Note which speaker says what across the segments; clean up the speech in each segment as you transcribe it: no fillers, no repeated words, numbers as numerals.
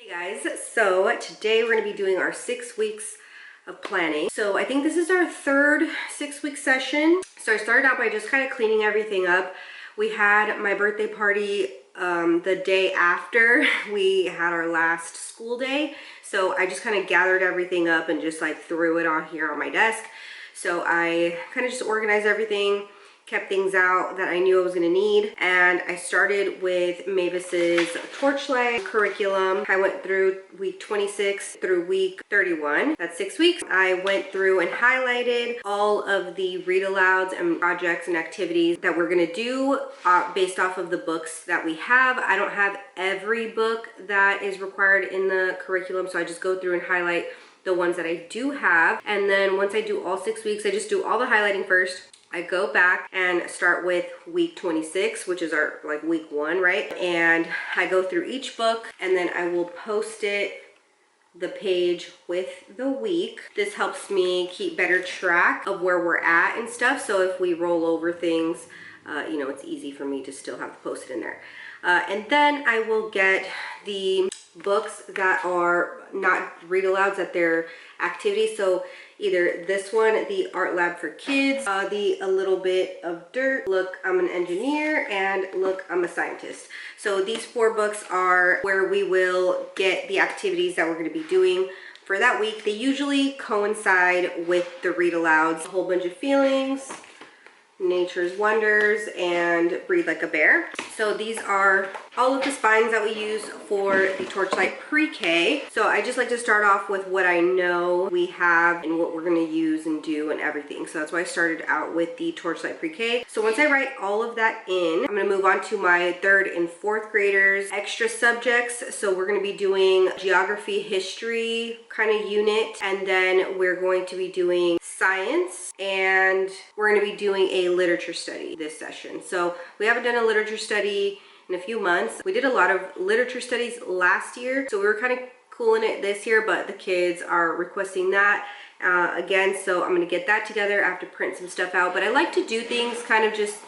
Speaker 1: Hey guys, so today we're going to be doing our 6 weeks of planning. So I think this is our third 6-week session. So I started out by just kind of cleaning everything up. We had my birthday party the day after we had our last school day. So I just kind of gathered everything up and just like threw it on here on my desk. So I kind of just organized everything, kept things out that I knew I was going to need, and I started with Mavis's Torchlight curriculum. I went through week 26 through week 31. That's 6 weeks. I went through and highlighted all of the read alouds and projects and activities that we're going to do based off of the books that we have. I don't have every book that is required in the curriculum, so I just go through and highlight the ones that I do have. And then once I do all 6 weeks, I just do all the highlighting first. I go back and start with week 26, which is our like week 1, right? And I go through each book and then I will post it the page with the week. This helps me keep better track of where we're at and stuff. So if we roll over things, you know, it's easy for me to still have to post it in there. And then I will get the books that are not read alouds, that they're activities. So either this one, the Art Lab for Kids, the A Little Bit of Dirt, Look, I'm an Engineer, and Look, I'm a Scientist. So these 4 books are where we will get the activities that we're going to be doing for that week. They usually coincide with the read alouds. A whole bunch of feelings, Nature's Wonders, and Breathe Like a Bear. So these are all of the spines that we use for the Torchlight Pre-K. So I just like to start off with what I know we have and what we're going to use and do and everything. So that's why I started out with the Torchlight Pre-K. So once I write all of that in, I'm going to move on to my 3rd and 4th graders extra subjects. So we're going to be doing geography, history kind of unit, and then we're going to be doing science, and we're going to be doing a literature study this session. So we haven't done a literature study in a few months. We did a lot of literature studies last year, so we were kind of cooling it this year, but the kids are requesting that again, so I'm going to get that together. I have to print some stuff out, but I like to do things kind of just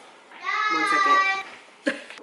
Speaker 1: 1 second.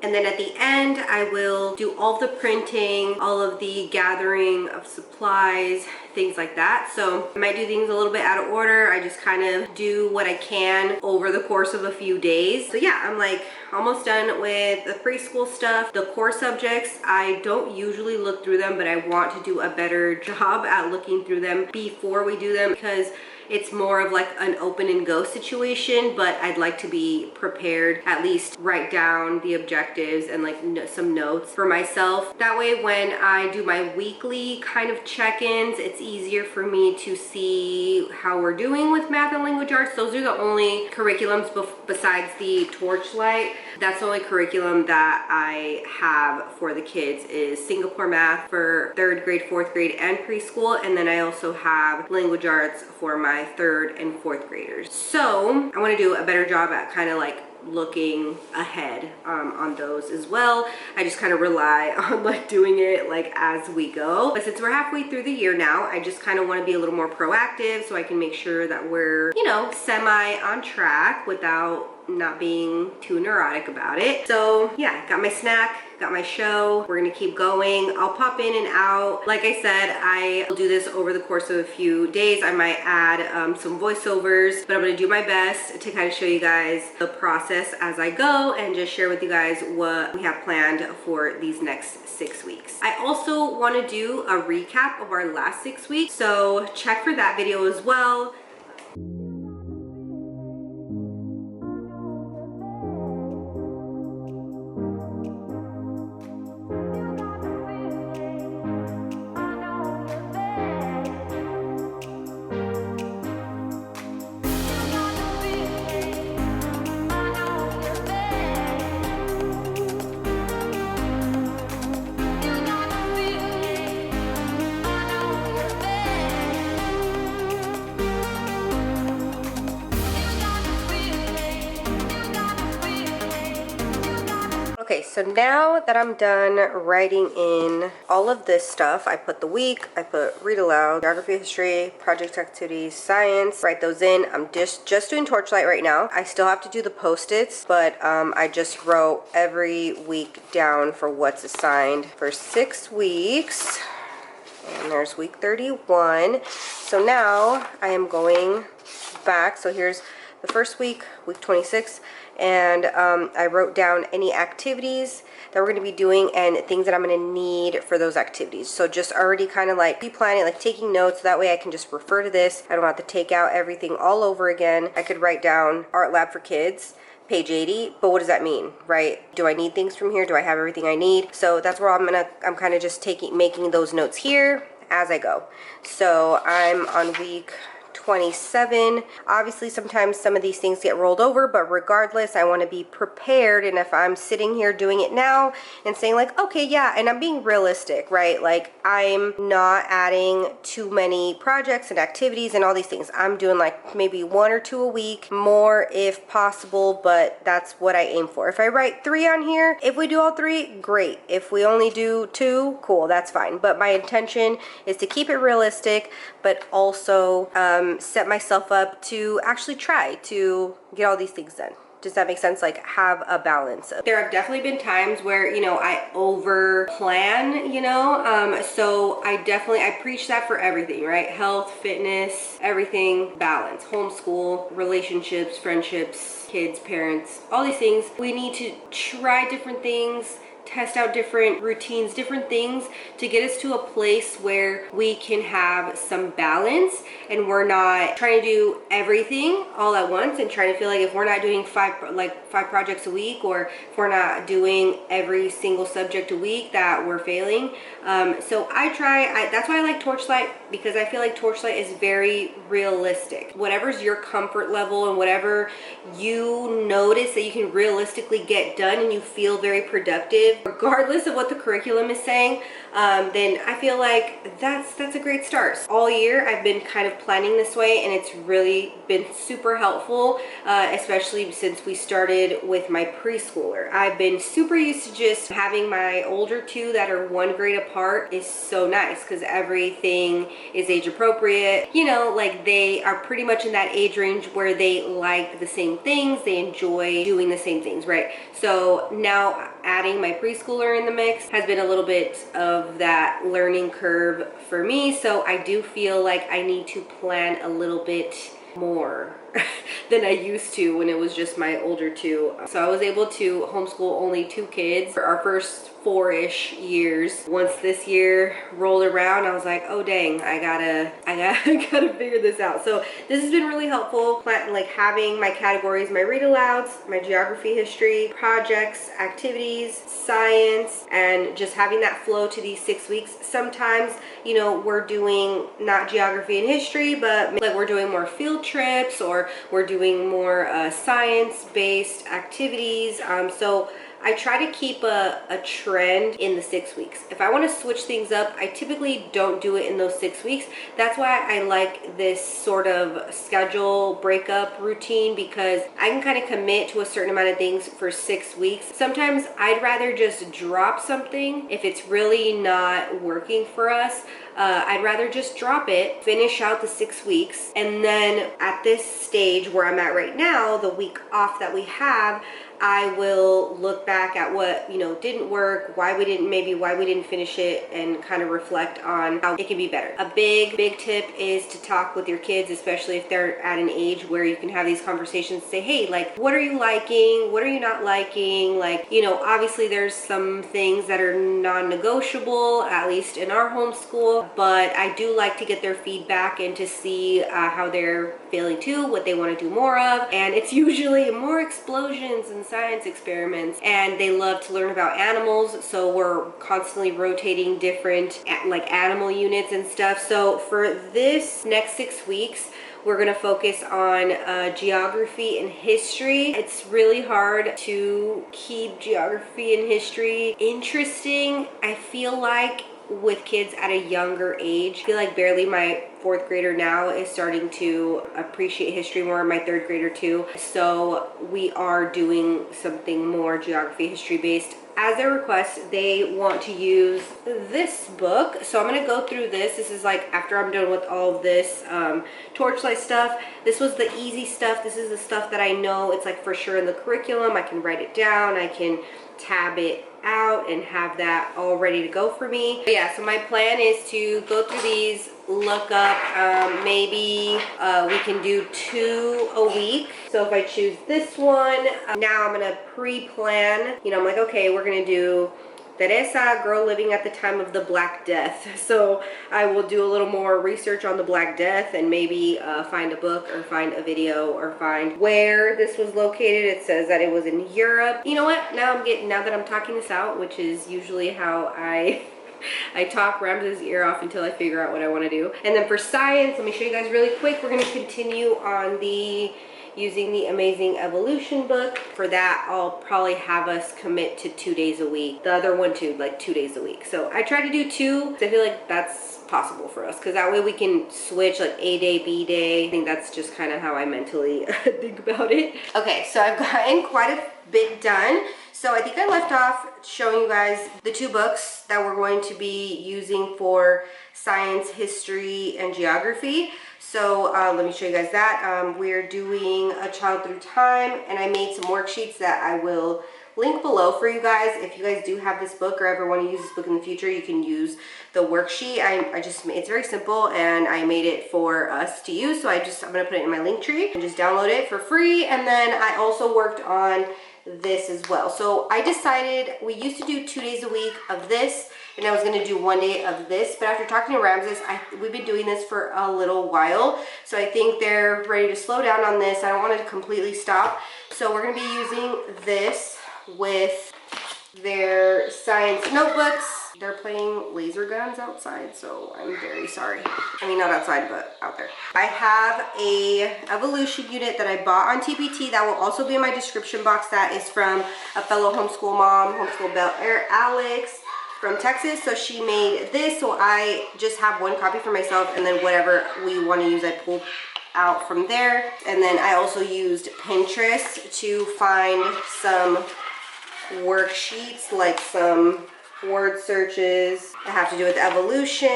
Speaker 1: And then at the end, I will do all the printing, all of the gathering of supplies, things like that. So I might do things a little bit out of order. I just kind of do what I can over the course of a few days. So yeah, I'm like almost done with the preschool stuff. The core subjects, I don't usually look through them, but I want to do a better job at looking through them before we do them, because it's more of like an open and go situation, but I'd like to be prepared, at least write down the objectives and like some notes for myself. That way when I do my weekly kind of check-ins, it's easier for me to see how we're doing with math and language arts. Those are the only curriculums besides the Torchlight. That's the only curriculum that I have for the kids is Singapore math for 3rd grade, 4th grade, and preschool. And then I also have language arts for my 3rd and 4th graders. So I want to do a better job at kind of like looking ahead on those as well. I just kind of rely on like doing it like as we go. But since we're halfway through the year now, I just kind of want to be a little more proactive so I can make sure that we're, you know, semi on track without not being too neurotic about it. So yeah, got my snack, got my show. We're gonna keep going. I'll pop in and out. Like I said, I will do this over the course of a few days. I might add some voiceovers, but I'm gonna do my best to kind of show you guys the process as I go and just share with you guys what we have planned for these next 6 weeks. I also want to do a recap of our last 6 weeks, so check for that video as well. Okay, so now that I'm done writing in all of this stuff, I put the week, I put read aloud, geography, history, project activities, science, write those in. I'm just doing Torchlight right now. I still have to do the post-its, but I just wrote every week down for what's assigned for 6 weeks. And there's week 31. So now I am going back. So here's the first week, week 26, and I wrote down any activities that we're going to be doing and things that I'm going to need for those activities. So just already kind of like pre-planning, like taking notes, so that way I can just refer to this. I don't have to take out everything all over again. I could write down art lab for kids, page 80, but what does that mean, right? Do I need things from here? Do I have everything I need? So that's where I'm kind of just making those notes here as I go. So I'm on week 27. Obviously, sometimes some of these things get rolled over, but regardless, I want to be prepared. And if I'm sitting here doing it now and saying like, okay, yeah, and I'm being realistic, right? Like I'm not adding too many projects and activities and all these things. I'm doing like maybe 1 or 2 a week, more if possible, but that's what I aim for. If I write 3 on here, if we do all 3, great. If we only do 2, cool, that's fine. But my intention is to keep it realistic, but also set myself up to actually try to get all these things done. Does that make sense? Like have a balance. There have definitely been times where, you know, I over plan, you know, so I preach that for everything, right? Health, fitness, everything, balance, homeschool, relationships, friendships, kids, parents, all these things. We need to try different things, test out different routines, different things to get us to a place where we can have some balance and we're not trying to do everything all at once and trying to feel like if we're not doing five projects a week, or if we're not doing every single subject a week, that we're failing. So that's why I like Torchlight, because I feel like Torchlight is very realistic. Whatever's your comfort level and whatever you notice that you can realistically get done and you feel very productive, regardless of what the curriculum is saying, then I feel like that's a great start. All year I've been kind of planning this way, and it's really been super helpful, especially since we started with my preschooler. I've been super used to just having my older 2 that are 1 grade apart is so nice because everything is age appropriate. You know, like they are pretty much in that age range where they like the same things, they enjoy doing the same things, right? So now adding my preschooler in the mix has been a little bit of that learning curve for me. So I do feel like I need to plan a little bit more than I used to when it was just my older 2. So I was able to homeschool only 2 kids for our first 4-ish years. Once this year rolled around, I was like, oh dang, I gotta figure this out. So this has been really helpful, like having my categories, my read alouds, my geography, history, projects, activities, science, and just having that flow to these 6 weeks. Sometimes, you know, we're doing not geography and history, but like we're doing more field trips, or we're doing more science-based activities. So I try to keep a trend in the 6 weeks. If I want to switch things up, I typically don't do it in those 6 weeks. That's why I like this sort of schedule breakup routine, because I can kind of commit to a certain amount of things for 6 weeks. Sometimes I'd rather just drop something if it's really not working for us. I'd rather just drop it, finish out the 6 weeks, and then at this stage where I'm at right now, the week off that we have, I will look back at what, you know, didn't work, why we didn't finish it, and kind of reflect on how it can be better. A big tip is to talk with your kids, especially if they're at an age where you can have these conversations. Say, hey, like, what are you liking? What are you not liking? Like, you know, obviously there's some things that are non-negotiable, at least in our homeschool, but I do like to get their feedback and to see how they're feeling too, what they want to do more of. And it's usually more explosions and science experiments, and they love to learn about animals, so we're constantly rotating different like animal units and stuff. So for this next 6 weeks, we're going to focus on geography and history. It's really hard to keep geography and history interesting, I feel like, with kids at a younger age. I feel like barely my 4th grader now is starting to appreciate history more, my 3rd grader too. So we are doing something more geography, history based. As a request, they want to use this book. So I'm gonna go through this. This is like after I'm done with all of this torchlight stuff. This was the easy stuff. This is the stuff that I know it's like for sure in the curriculum. I can write it down. I can tab it out and have that all ready to go for me. But yeah, so my plan is to go through these, look up, maybe we can do 2 a week. So if I choose this one, now I'm gonna pre-plan, you know, I'm like, okay, we're gonna do Teresa, girl living at the time of the Black Death. So I will do a little more research on the Black Death and maybe find a book or find a video or find where this was located. It says that it was in Europe. You know what? Now that I'm talking this out, which is usually how I talk Ramses' ear off until I figure out what I want to do. And then for science, let me show you guys really quick. We're going to continue on using the Amazing Evolution book. For that, I'll probably have us commit to 2 days a week. The other one too, like 2 days a week. So I try to do 2 because I feel like that's possible for us, because that way we can switch like A day, B day. I think that's just kind of how I mentally think about it. Okay, so I've gotten quite a bit done. So I think I left off showing you guys the 2 books that we're going to be using for science, history, and geography. So let me show you guys that. We're doing A Child Through Time, and I made some worksheets that I will link below for you guys. If you guys do have this book or ever want to use this book in the future, you can use the worksheet. It's very simple, and I made it for us to use. So I'm gonna put it in my link tree and just download it for free. And then I also worked on this as well. So I decided we used to do 2 days a week of this, and I was going to do 1 day of this, but after talking to Ramses, we've been doing this for a little while, so I think they're ready to slow down on this. I don't want to completely stop, so we're going to be using this with their science notebooks. They're playing laser guns outside, so I'm very sorry. I mean, not outside, but out there. I have a evolution unit that I bought on TPT that will also be in my description box. That is from a fellow homeschool mom, Homeschool Bel Air, Alex from Texas. So she made this, so I just have 1 copy for myself, and then whatever we want to use, I pull out from there. And then I also used Pinterest to find some worksheets, like some word searches that have to do with evolution,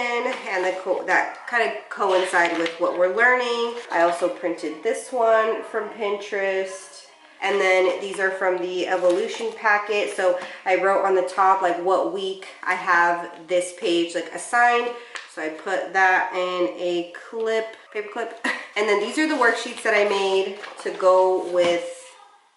Speaker 1: and that kind of coincide with what we're learning. I also printed this one from Pinterest, and then these are from the evolution packet. So I wrote on the top like what week I have this page like assigned, so I put that in a paper clip. And then these are the worksheets that I made to go with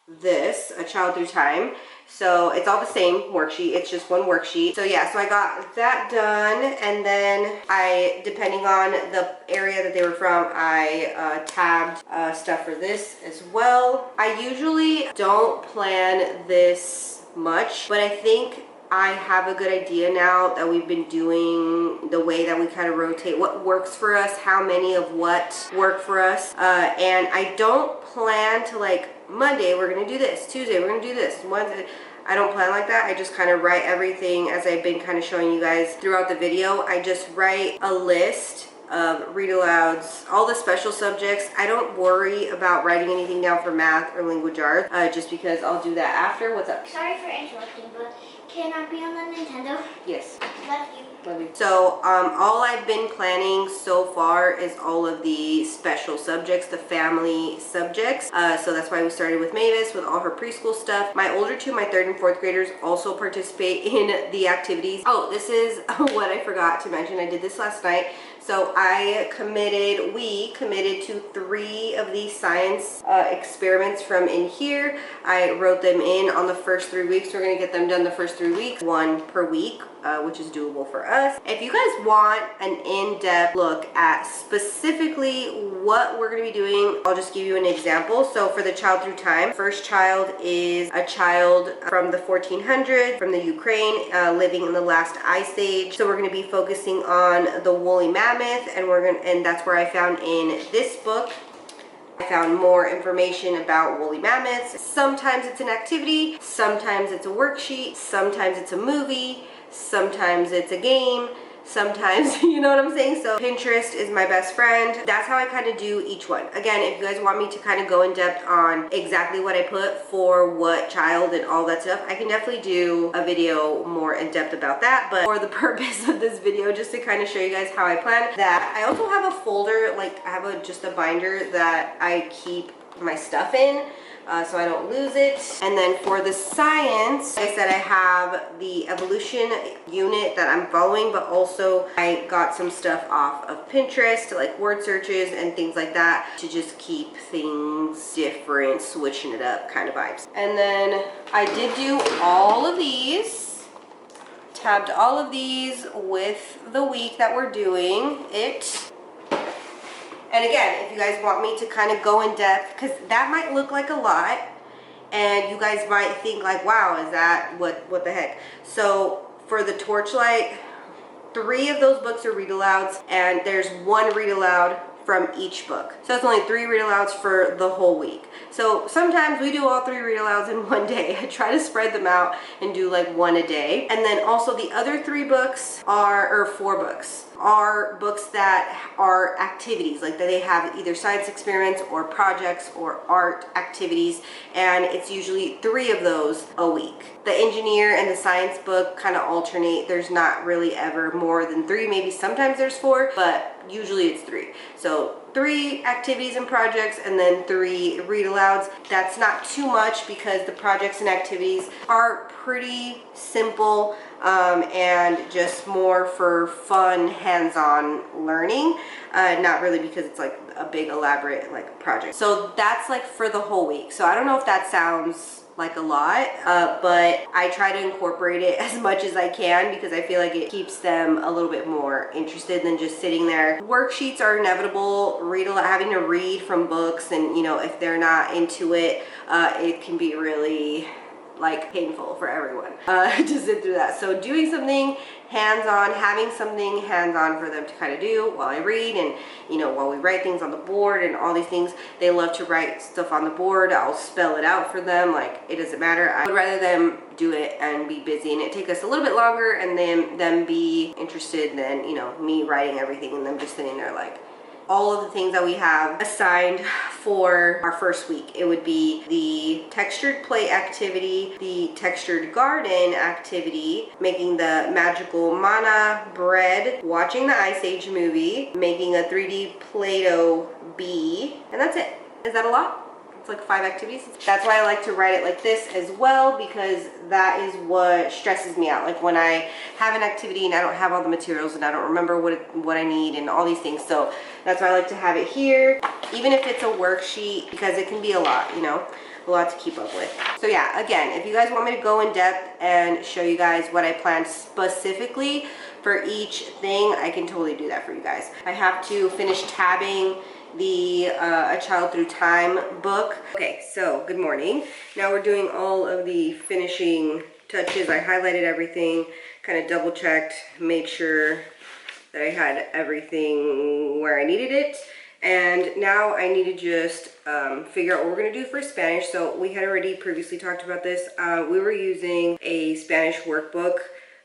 Speaker 1: this, A Child Through Time. So it's all the same worksheet, it's just 1 worksheet. So yeah, so I got that done, and then depending on the area that they were from, I tabbed stuff for this as well. I usually don't plan this much, but I think I have a good idea now that we've been doing the way that we kind of rotate what works for us, how many of what work for us, and I don't plan to like Monday we're gonna do this, Tuesday we're gonna do this, Wednesday. I don't plan like that. I just kind of write everything as I've been kind of showing you guys throughout the video. I just write a list of read alouds, all the special subjects. I don't worry about writing anything down for math or language arts, just because I'll do that after. What's up?
Speaker 2: Sorry for interrupting, but can I be on the Nintendo?
Speaker 1: Yes.
Speaker 2: Love you.
Speaker 1: Love you. So all I've been planning so far is all of the special subjects, the family subjects. So that's why we started with Mavis with all her preschool stuff. My older 2, my 3rd and 4th graders also participate in the activities. Oh, this is what I forgot to mention. I did this last night. So we committed to 3 of these science experiments from in here. I wrote them in on the first 3 weeks. We're gonna get them done the first 3 weeks, 1 per week, which is doable for us. If you guys want an in-depth look at specifically what we're gonna be doing, I'll just give you an example. So for the Child Through Time, first child is a child from the 1400s, from the Ukraine, living in the last ice age. So we're gonna be focusing on the woolly mammoth, and that's where I found in this book. I found more information about woolly mammoths. Sometimes it's an activity, sometimes it's a worksheet, sometimes it's a movie, sometimes it's a game, sometimes, you know what I'm saying? So Pinterest is my best friend. That's how I kind of do each one. Again, if you guys want me to kind of go in depth on exactly what I put for what child and all that stuff, I can definitely do a video more in depth about that. But for the purpose of this video, just to kind of show you guys how I plan that, I also have a folder, like I have just a binder that I keep my stuff in. So I don't lose it. And then for the science, like I said, I have the evolution unit that I'm following, but also I got some stuff off of Pinterest, like word searches and things like that, to just keep things different, switching it up kind of vibes. And then I did do all of these, tabbed all of these with the week that we're doing it. And again, if you guys want me to kind of go in depth, because that might look like a lot, and you guys might think like, wow, is that, what the heck? So for the Torchlight, 3 of those books are read alouds, and there's 1 read aloud from each book. So it's only 3 read alouds for the whole week. So sometimes we do all 3 read alouds in one day. I try to spread them out and do like 1 a day. And then also the other 3 books are, or 4 books, are books that are activities, like that they have either science experiments or projects or art activities, and it's usually 3 of those a week. The engineer and the science book kind of alternate. There's not really ever more than 3, maybe sometimes there's 4, but usually it's 3. So 3 activities and projects, and then 3 read alouds. That's not too much because the projects and activities are pretty simple and just more for fun, hands-on learning. Not really because it's like a big elaborate like project. So that's like for the whole week. So I don't know if that sounds like a lot, but I try to incorporate it as much as I can because I feel like it keeps them a little bit more interested than just sitting there. Worksheets are inevitable. Having to read from books, and you know, if they're not into it, it can be really like painful for everyone to sit through that. So doing something hands-on, having something hands-on for them to kind of do while I read, and you know, while we write things on the board and all these things. They love to write stuff on the board. I'll spell it out for them, like it doesn't matter. I would rather them do it and be busy and it take us a little bit longer, and then them be interested than, you know, me writing everything and them just sitting there like. All of the things that we have assigned for our first week, it would be the textured play activity, the textured garden activity, making the magical mana bread, watching the Ice Age movie, making a 3D Play-Doh bee, and that's it. Is that a lot? It's like 5 activities. That's why I like to write it like this as well, because that is what stresses me out. Like when I have an activity and I don't have all the materials and I don't remember what I need and all these things. So that's why I like to have it here, even if it's a worksheet, because it can be a lot, you know, a lot to keep up with. So yeah, again, if you guys want me to go in depth and show you guys what I planned specifically for each thing, I can totally do that for you guys. I have to finish tabbing the A Child Through Time book. Okay, so good morning. Now we're doing all of the finishing touches. I highlighted everything, kind of double checked, made sure that I had everything where I needed it. And now I need to just figure out what we're gonna do for Spanish. So we had already previously talked about this. We were using a Spanish workbook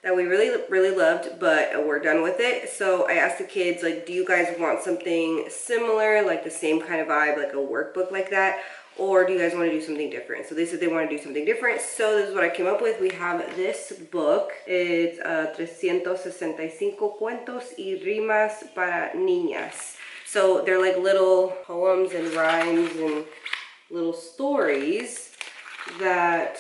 Speaker 1: that we really loved, but we're done with it. So I asked the kids, like, do you guys want something similar, like the same kind of vibe, like a workbook like that, or do you guys want to do something different? So they said they want to do something different. So this is what I came up with. We have this book. It's 365 cuentos y rimas para niñas. So they're like little poems and rhymes and little stories that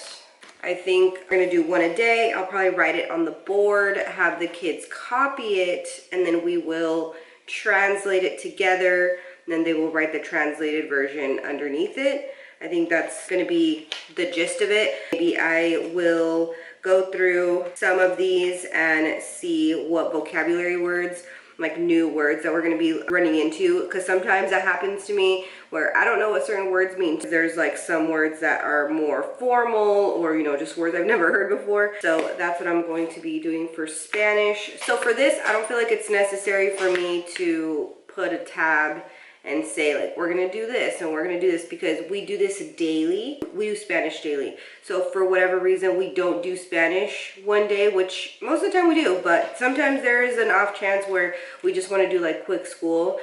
Speaker 1: I think we're gonna do 1 a day. I'll probably write it on the board, have the kids copy it, and then we will translate it together. And then they will write the translated version underneath it. I think that's gonna be the gist of it. Maybe I will go through some of these and see what vocabulary words, like new words that we're going to be running into, because sometimes that happens to me where I don't know what certain words mean. There's like some words that are more formal, or you know, just words I've never heard before. So that's what I'm going to be doing for Spanish. So for this, I don't feel like it's necessary for me to put a tab and say like, we're gonna do this and we're gonna do this, because we do this daily. We do Spanish daily. So for whatever reason we don't do Spanish one day, which most of the time we do, but sometimes there is an off chance where we just want to do like quick school,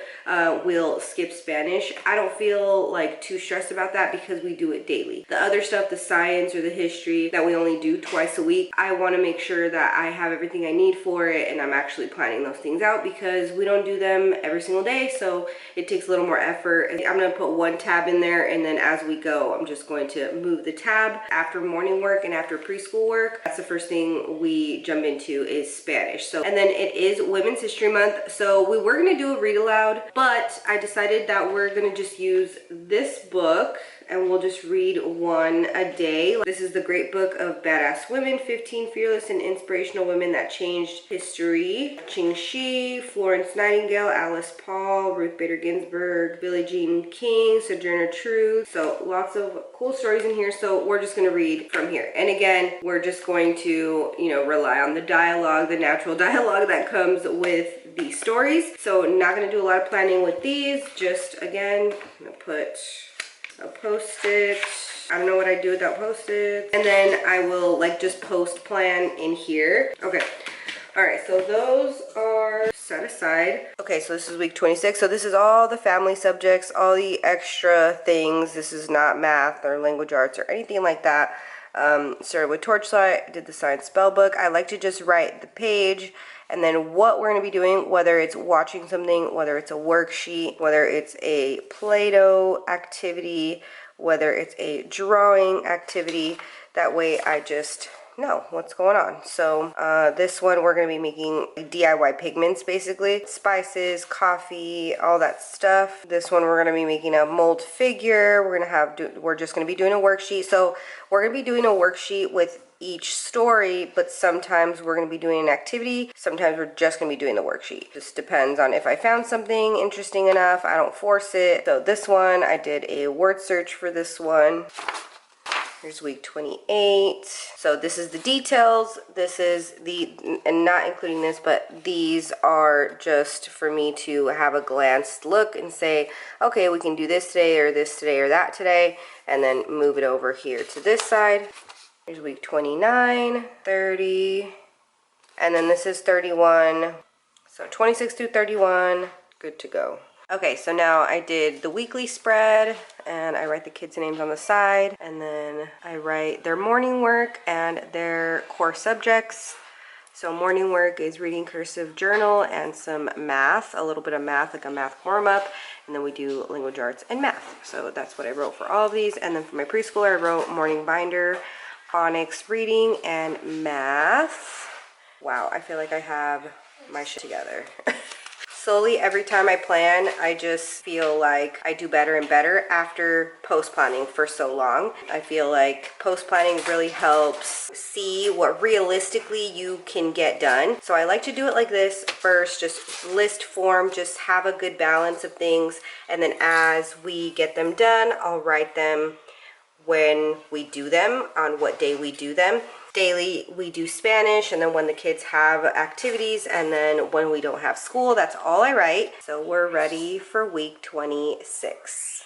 Speaker 1: we'll skip Spanish. I don't feel like too stressed about that because we do it daily. The other stuff, the science or the history that we only do twice a week, I want to make sure that I have everything I need for it and I'm actually planning those things out, because we don't do them every single day, so it takes a little more effort. I'm going to put one tab in there, and then as we go I'm just going to move the tab. After morning work and after preschool work, that's the first thing we jump into is Spanish. So, and then it is Women's History Month, so we were going to do a read aloud, but I decided that we're going to just use this book and we'll just read one a day. This is The Great Book of Badass Women, 15 Fearless and Inspirational Women That Changed History. Ching Shi, Florence Nightingale, Alice Paul, Ruth Bader Ginsburg, Billie Jean King, Sojourner Truth. So lots of cool stories in here. So we're just going to read from here. And again, we're just going to, you know, rely on the dialogue, the natural dialogue that comes with these stories. So not going to do a lot of planning with these. Just again, I'm going to put a post-it. I don't know what I do without post-it. And then I will like just post plan in here. Okay. All right. So those are set aside. Okay. So this is week 26. So this is all the family subjects, all the extra things. This is not math or language arts or anything like that. Started with Torchlight, did the science spell book. I like to just write the page and then what we're going to be doing, whether it's watching something, whether it's a worksheet, whether it's a Play-Doh activity, whether it's a drawing activity. That way I just know what's going on. So this one we're going to be making DIY pigments, basically spices, coffee, all that stuff. This one we're going to be making a mold figure. We're just going to be doing a worksheet. So we're going to be doing a worksheet with each story, but sometimes we're going to be doing an activity, sometimes we're just going to be doing the worksheet. Just depends on if I found something interesting enough. I don't force it. So this one, I did a word search for this one. Here's week 28. So this is the details. This is and not including this, but these are just for me to have a glanced look and say, okay, we can do this today or that today, and then move it over here to this side. Here's week 29, 30, and then this is 31. So 26 through 31, good to go. Okay, so now I did the weekly spread, and I write the kids' names on the side, and then I write their morning work and their core subjects. So morning work is reading, cursive, journal, and some math, a little bit of math, like a math warm-up, and then we do language arts and math. So that's what I wrote for all of these. And then for my preschooler, I wrote morning binder, phonics, reading, and math. Wow, I feel like I have my shit together. Slowly, every time I plan, I just feel like I do better and better after post-planning for so long. I feel like post-planning really helps see what realistically you can get done. So I like to do it like this first, just list form, just have a good balance of things. And then as we get them done, I'll write them when we do them, on what day we do them. Daily we do Spanish, and then when the kids have activities, and then when we don't have school, that's all I write. So we're ready for week 26.